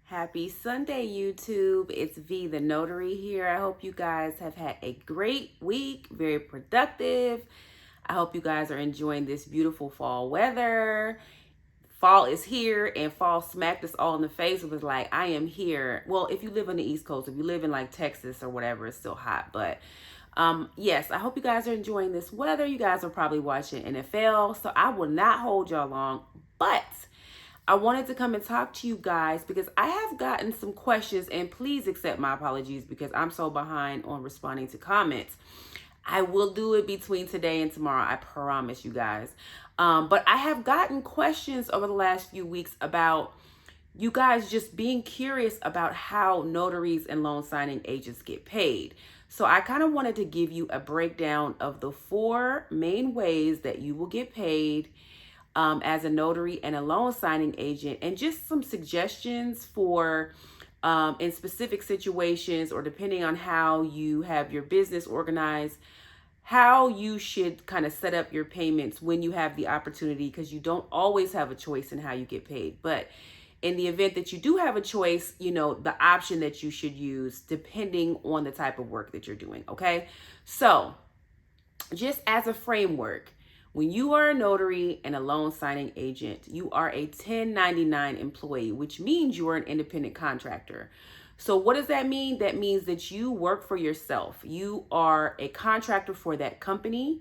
Happy Sunday, YouTube. It's V, the Notary here. I hope you guys have had a great week, very productive. I hope you guys are enjoying this beautiful fall weather. Fall is here and fall smacked us all in the face. It was like, I am here. Well, if you live on the East Coast, if you live in like Texas or whatever, it's still hot. But yes, I hope you guys are enjoying this weather. You guys are probably watching NFL, so I will not hold y'all long. But I wanted to come and talk to you guys because I have gotten some questions, and please accept my apologies because I'm so behind on responding to comments. I will do it between today and tomorrow. I promise you guys. But I have gotten questions over the last few weeks about you guys just being curious about how notaries and loan signing agents get paid. So I kind of wanted to give you a breakdown of the 4 main ways that you will get paid as a notary and a loan signing agent, and just some suggestions for in specific situations or depending on how you have your business organized, how you should kind of set up your payments when you have the opportunity, because you don't always have a choice in how you get paid. But in the event that you do have a choice, the option that you should use depending on the type of work that you're doing. Okay. So just as a framework, when you are a notary and a loan signing agent, you are a 1099 employee, which means you are an independent contractor. So what does that mean? That means that you work for yourself. You are a contractor for that company.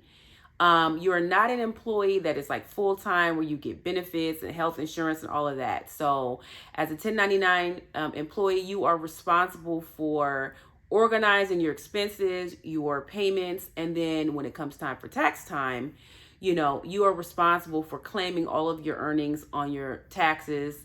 You are not an employee that is like full-time where you get benefits and health insurance and all of that. So as a 1099 employee, you are responsible for organizing your expenses, your payments, and then when it comes time for tax time, you are responsible for claiming all of your earnings on your taxes,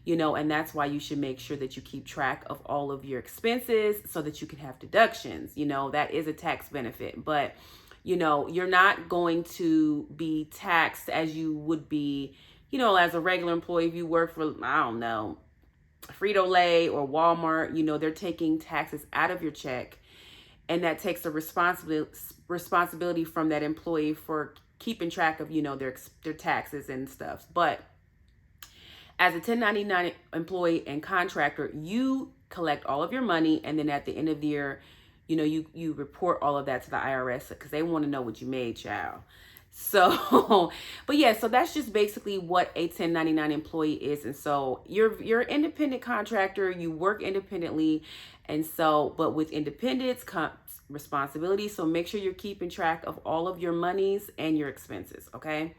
and that's why you should make sure that you keep track of all of your expenses so that you can have deductions. That is a tax benefit, but you're not going to be taxed as you would be, as a regular employee. If you work for, I don't know, Frito-Lay or Walmart, they're taking taxes out of your check, and that takes the responsibility from that employee for keeping track of, their taxes and stuff. But as a 1099 employee and contractor, you collect all of your money, and then at the end of the year, you report all of that to the IRS because they want to know what you made, child. So, but yeah, so that's just basically what a 1099 employee is. And so you're an independent contractor, you work independently. And so, but with independence comes responsibility. So make sure you're keeping track of all of your monies and your expenses. Okay.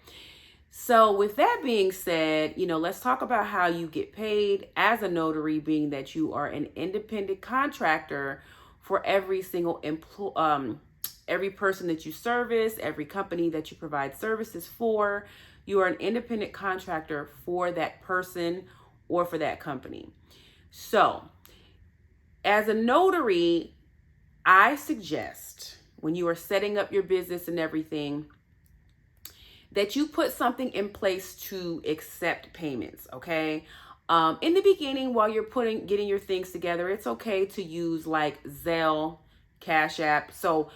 So with that being said, let's talk about how you get paid as a notary, being that you are an independent contractor for every single every person that you service, every company that you provide services for. You are an independent contractor for that person or for that company. So as a notary, I suggest when you are setting up your business and everything, that you put something in place to accept payments. Okay. In the beginning, while you're getting your things together, it's okay to use like Zelle, Cash App. So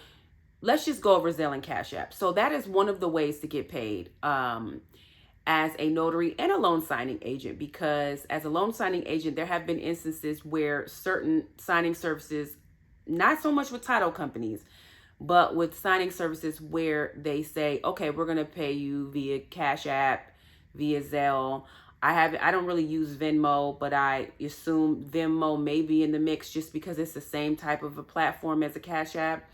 let's just go over Zelle and Cash App. So that is one of the ways to get paid as a notary and a loan signing agent, because as a loan signing agent, there have been instances where certain signing services, not so much with title companies, but with signing services where they say, okay, we're going to pay you via Cash App, via Zelle. I don't really use Venmo, but I assume Venmo may be in the mix just because it's the same type of a platform as a Cash App.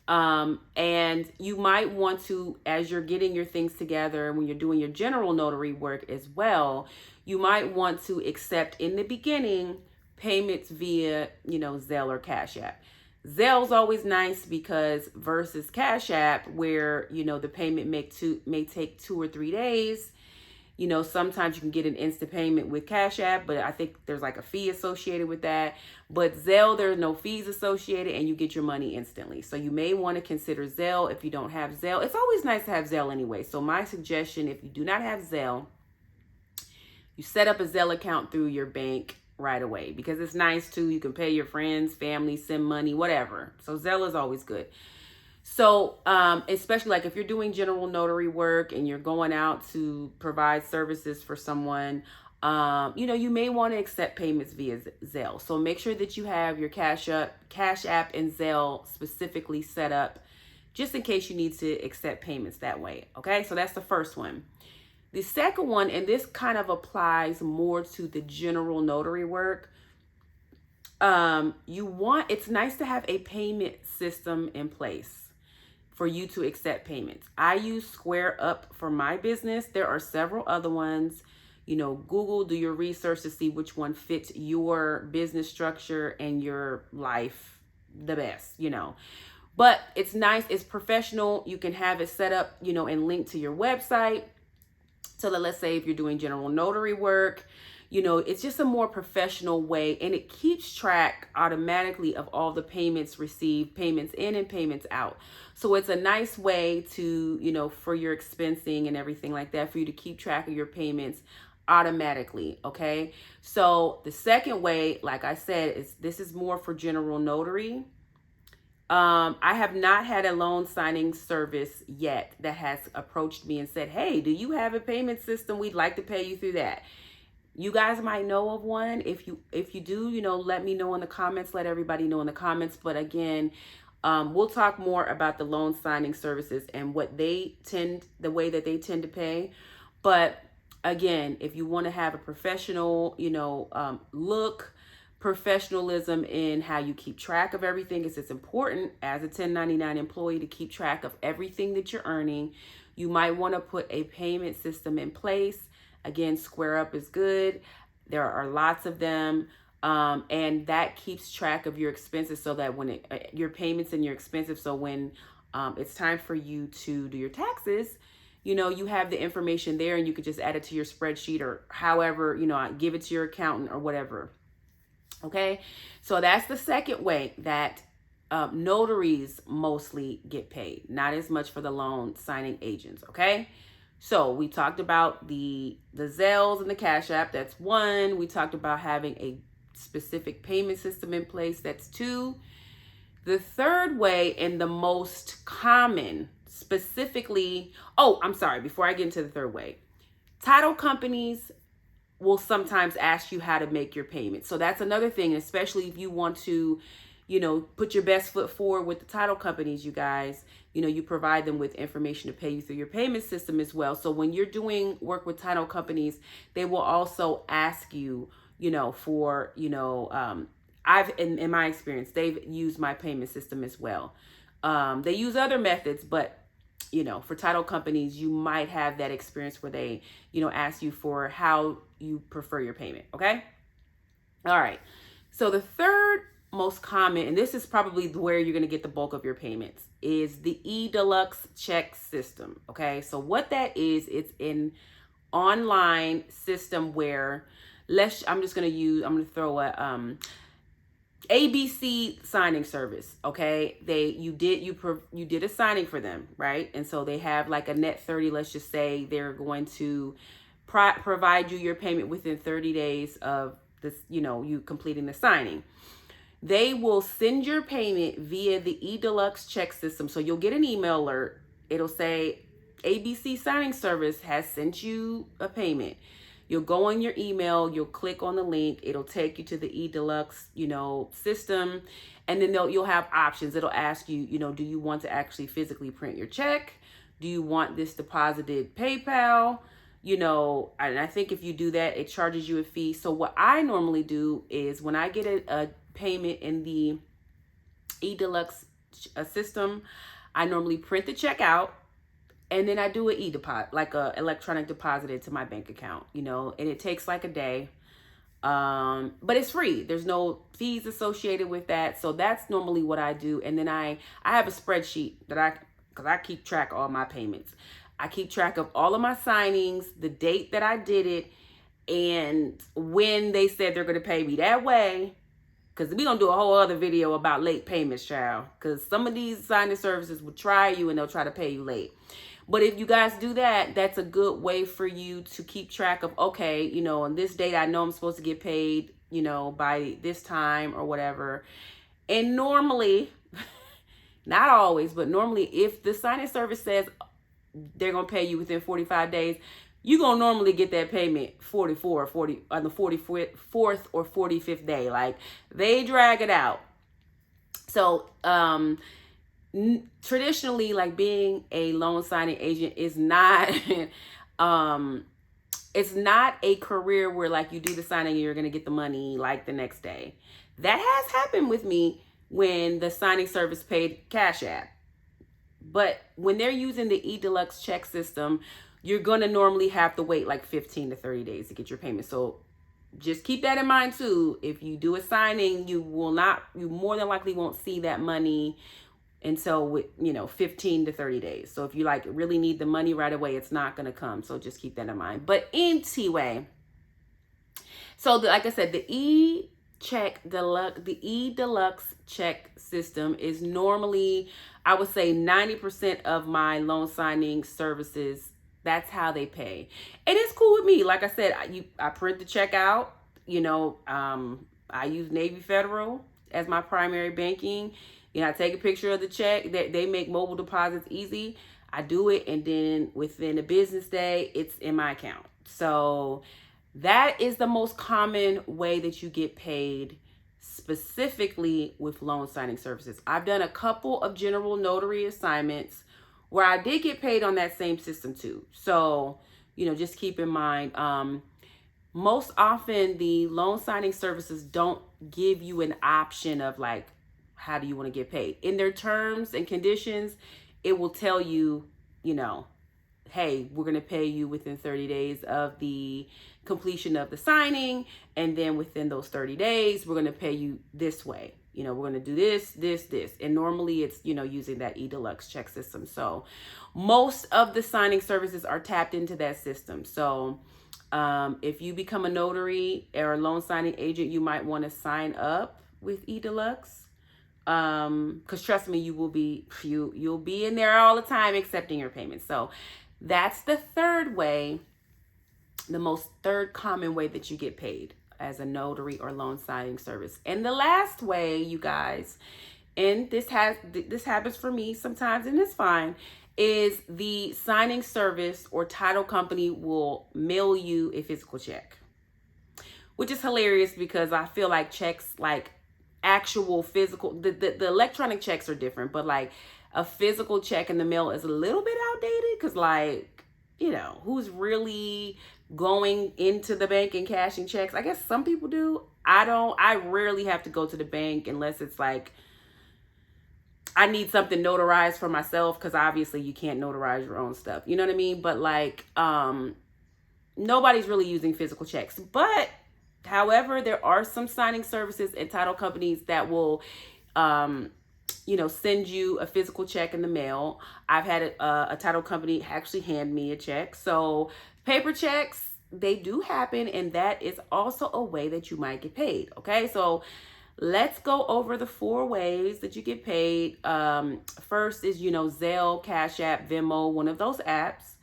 And you might want to, as you're getting your things together, when you're doing your general notary work as well, you might want to accept in the beginning payments via, Zelle or Cash App. Zelle's always nice because versus Cash App, where, the payment may take 2 or 3 days. Sometimes you can get an instant payment with Cash App, but I think there's like a fee associated with that. But Zelle, there are no fees associated and you get your money instantly. So you may want to consider Zelle if you don't have Zelle. It's always nice to have Zelle anyway. So my suggestion, if you do not have Zelle, you set up a Zelle account through your bank right away, because it's nice too. You can pay your friends, family, send money, whatever. So Zelle is always good. So, especially like if you're doing general notary work and you're going out to provide services for someone, You may want to accept payments via Zelle. So make sure that you have your Cash App, and Zelle specifically set up just in case you need to accept payments that way. Okay, so that's the first one. The second one, and this kind of applies more to the general notary work. It's nice to have a payment system in place for you to accept payments. I use Square Up for my business. There are several other ones. Google, do your research to see which one fits your business structure and your life the best, But it's nice, it's professional. You can have it set up, and linked to your website. So that, let's say if you're doing general notary work, it's just a more professional way, and it keeps track automatically of all the payments received, payments in and payments out. So it's a nice way to, for your expensing and everything like that, for you to keep track of your payments automatically. Okay. So the second way, like I said, this is more for general notary. I have not had a loan signing service yet that has approached me and said, hey, do you have a payment system? We'd like to pay you through that. You guys might know of one. If you do, let me know in the comments. Let everybody know in the comments. But again, we'll talk more about the loan signing services and the way that they tend to pay. But again, if you want to have a professional, look, professionalism in how you keep track of everything, it's important as a 1099 employee to keep track of everything that you're earning. You might want to put a payment system in place. Again, Square Up is good. There are lots of them. And that keeps track of your expenses so that when your payments and your expenses, so when it's time for you to do your taxes, you have the information there and you could just add it to your spreadsheet or however, give it to your accountant or whatever. Okay, so that's the second way that notaries mostly get paid, not as much for the loan signing agents. Okay, so we talked about the Zelles and the Cash App. That's one. We talked about having a specific payment system in place. That's two. The third way, and the most common, specifically, I'm sorry, before I get into the third way, title companies will sometimes ask you how to make your payment. So that's another thing, especially if you want to, put your best foot forward with the title companies, you guys, you provide them with information to pay you through your payment system as well. So when you're doing work with title companies, they will also ask you, for, in my experience, they've used my payment system as well. They use other methods, but for title companies, you might have that experience where they, ask you for how you prefer your payment. Okay. All right. So the third most common, and this is probably where you're going to get the bulk of your payments, is the eDeluxe check system. Okay. So what that is, it's an online system where I'm going to throw a, ABC signing service. Okay. You did a signing for them, right? And so they have like a net 30, let's just say they're going to provide you your payment within 30 days of this, you completing the signing. They will send your payment via the eDeluxe check system. So you'll get an email alert. It'll say ABC signing service has sent you a payment. You'll go on your email, you'll click on the link, it'll take you to the eDeluxe, system, and then you'll have options. It'll ask you, do you want to actually physically print your check? Do you want this deposited PayPal? And I think if you do that, it charges you a fee. So what I normally do is when I get a payment in the eDeluxe system, I normally print the check out. And then I do an e-deposit, like a electronic deposit into my bank account, and it takes like a day. But it's free. There's no fees associated with that. So that's normally what I do. And then I have a spreadsheet because I keep track of all my payments. I keep track of all of my signings, the date that I did it, and when they said they're going to pay me that way. Because we're going to do a whole other video about late payments, child. Because some of these signing services will try you and they'll try to pay you late. But if you guys do that, that's a good way for you to keep track of, okay, on this date, I know I'm supposed to get paid, by this time or whatever. And normally, not always, but normally if the signing service says they're going to pay you within 45 days, you're going to normally get that payment 44 or 40 on the 44th or 45th day. Like, they drag it out. So, traditionally, like, being a loan signing agent is not, it's not a career where, like, you do the signing and you're going to get the money like the next day. That has happened with me when the signing service paid Cash App. But when they're using the eDeluxe check system, you're going to normally have to wait like 15 to 30 days to get your payment. So just keep that in mind too. If you do a signing, you more than likely won't see that money until, 15 to 30 days. So if you like really need the money right away, it's not going to come. So just keep that in mind. But anyway, so like I said, the eDeluxe check system is normally, I would say 90% of my loan signing services. That's how they pay. And it's cool with me. Like I said, I print the check out. I use Navy Federal as my primary banking. I take a picture of the check. They make mobile deposits easy. I do it, and then within a business day, it's in my account. So that is the most common way that you get paid, specifically with loan signing services. I've done a couple of general notary assignments where I did get paid on that same system too. So, just keep in mind, most often the loan signing services don't give you an option of like, how do you want to get paid? In their terms and conditions, it will tell you, hey, we're going to pay you within 30 days of the completion of the signing. And then within those 30 days, we're going to pay you this way. We're going to do this. And normally it's, using that eDeluxe check system. So most of the signing services are tapped into that system. So if you become a notary or a loan signing agent, you might want to sign up with eDeluxe. Because trust me, you'll be in there all the time accepting your payments. So that's the third common way that you get paid as a notary or loan signing service. And the last way, you guys, and this happens for me sometimes, and it's fine, is the signing service or title company will mail you a physical check, which is hilarious because I feel like checks, like actual physical, the electronic checks are different, but like a physical check in the mail is a little bit outdated because, like, who's really going into the bank and cashing checks? I guess some people do. I rarely have to go to the bank unless it's like I need something notarized for myself, because obviously you can't notarize your own stuff. You know what I mean? But like, nobody's really using physical checks. But however, there are some signing services and title companies that will, send you a physical check in the mail. I've had a title company actually hand me a check. So paper checks, they do happen, and that is also a way that you might get paid. Okay, so let's go over the 4 ways that you get paid. First is, Zelle, Cash App, Venmo, one of those apps.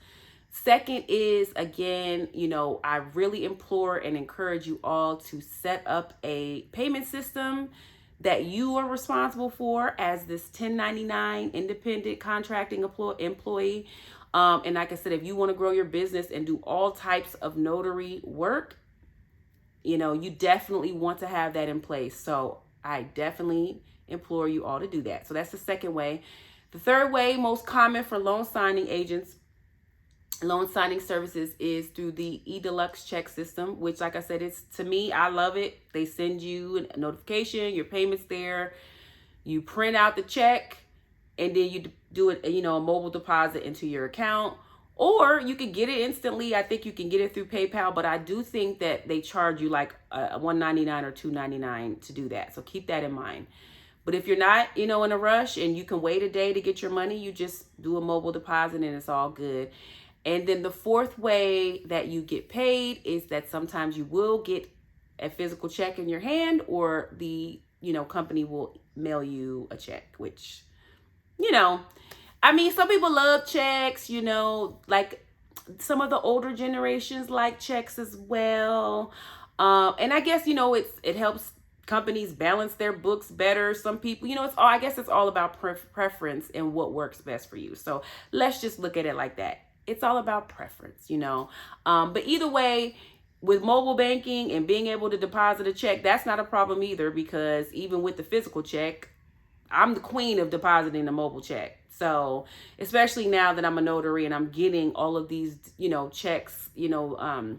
Second is, again, I really implore and encourage you all to set up a payment system that you are responsible for as this 1099 independent contracting employee. And like I said, if you want to grow your business and do all types of notary work, you definitely want to have that in place. So I definitely implore you all to do that. So that's the second way. The third way, most common for loan signing agents, loan signing services, is through the eDeluxe check system, which, like I said, to me, I love it. They send you a notification, your payment's there, you print out the check, and then you do it, a mobile deposit into your account, or you can get it instantly. I think you can get it through PayPal, but I do think that they charge you like $1.99 or $2.99 to do that. So keep that in mind. But if you're not, in a rush and you can wait a day to get your money, you just do a mobile deposit and it's all good. And then the fourth way that you get paid is that sometimes you will get a physical check in your hand, or the, company will mail you a check, which, some people love checks, like some of the older generations like checks as well. And I guess, it helps companies balance their books better. Some people, I guess it's all about preference and what works best for you. So let's just look at it like that. it's all about preference, you know. But either way, with mobile banking and being able to deposit a check, that's not a problem either, because even with the physical check, I'm the queen of depositing a mobile check. So especially now that I'm a notary and I'm getting all of these, you know, checks, you know,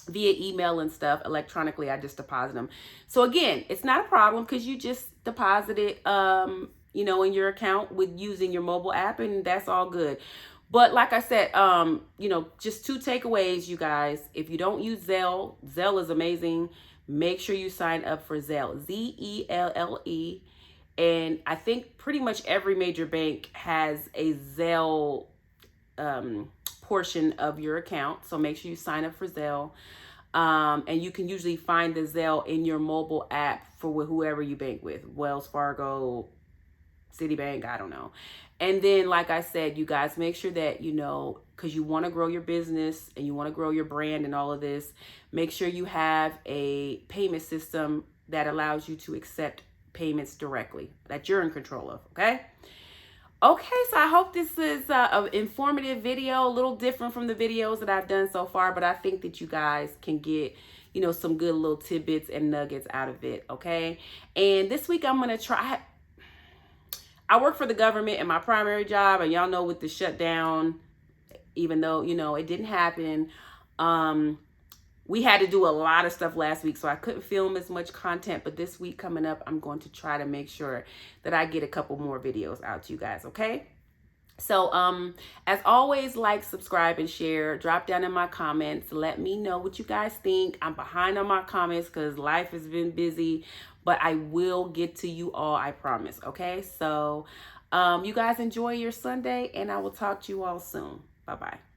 via email and stuff electronically, I just deposit them. So again, it's not a problem because you just deposit it, you know, in your account with using your mobile app, and that's all good. But like I said, you know, just two takeaways, you guys. If you don't use Zelle, Zelle is amazing. Make sure you sign up for Zelle, Zelle. And I think pretty much every major bank has a Zelle portion of your account. So make sure you sign up for Zelle. And you can usually find the Zelle in your mobile app for whoever you bank with, Wells Fargo, Citibank, I don't know. And then, like I said, you guys make sure that, you know, because you want to grow your business and you want to grow your brand and all of this, make sure you have a payment system that allows you to accept payments directly, that you're in control of. Okay. Okay, so I hope this is an informative video, a little different from the videos that I've done so far, but I think that you guys can get, you know, some good little tidbits and nuggets out of it. Okay. And this week I'm going to try. I work for the government in my primary job, and y'all know with the shutdown, even though, you know, it didn't happen, we had to do a lot of stuff last week, so I couldn't film as much content. But this week coming up, I'm going to try to make sure that I get a couple more videos out to you guys, okay? So, as always, like, subscribe, and share. Drop down in my comments. Let me know what you guys think. I'm behind on my comments because life has been busy, but I will get to you all, I promise, okay? So, you guys enjoy your Sunday, and I will talk to you all soon. Bye-bye.